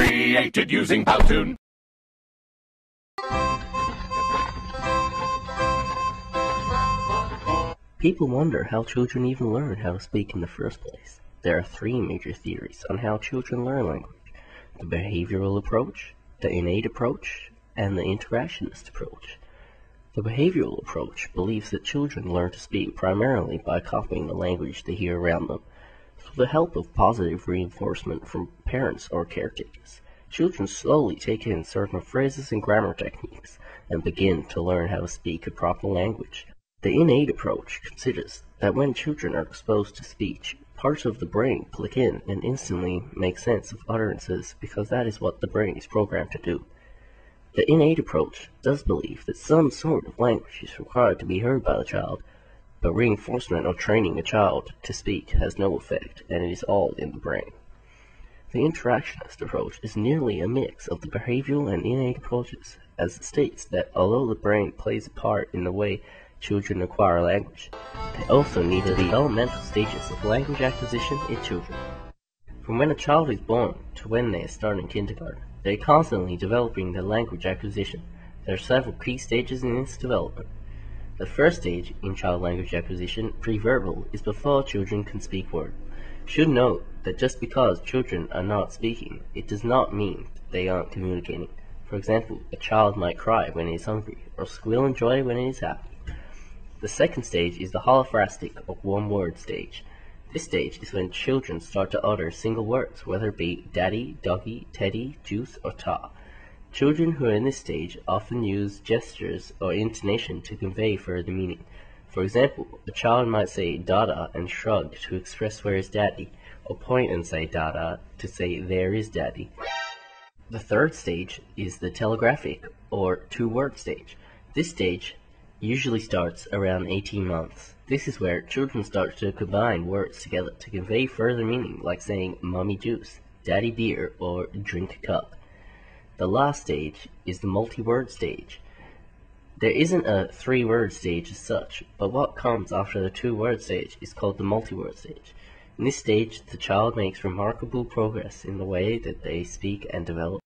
Created using Powtoon. People wonder how children even learn how to speak in the first place. There are three major theories on how children learn language: the behavioral approach, the innate approach, and the interactionist approach. The behavioral approach believes that children learn to speak primarily by copying the language they hear around them. With the help of positive reinforcement from parents or caretakers, children slowly take in certain phrases and grammar techniques and begin to learn how to speak a proper language. The innate approach considers that when children are exposed to speech, parts of the brain click in and instantly make sense of utterances because that is what the brain is programmed to do. The innate approach does believe that some sort of language is required to be heard by the child, but reinforcement or training a child to speak has no effect, and it is all in the brain. The interactionist approach is nearly a mix of the behavioral and innate approaches, as it states that although the brain plays a part in the way children acquire language, they also need the developmental stages of language acquisition in children. From when a child is born to when they are starting kindergarten, they are constantly developing their language acquisition. There are several key stages in this development. The first stage in child language acquisition, preverbal, is before children can speak words. Should note that just because children are not speaking, it does not mean they aren't communicating. For example, a child might cry when it is hungry, or squeal in joy when it is happy. The second stage is the holophrastic or one-word stage. This stage is when children start to utter single words, whether it be daddy, doggy, teddy, juice, or ta. Children who are in this stage often use gestures or intonation to convey further meaning. For example, a child might say dada and shrug to express where is daddy, or point and say dada to say there is daddy. The third stage is the telegraphic or two-word stage. This stage usually starts around 18 months. This is where children start to combine words together to convey further meaning, like saying mommy juice, daddy beer, or drink a cup. The last stage is the multi-word stage. There isn't a three-word stage as such, but what comes after the two-word stage is called the multi-word stage. In this stage, the child makes remarkable progress in the way that they speak and develop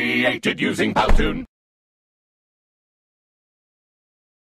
Created using Powtoon.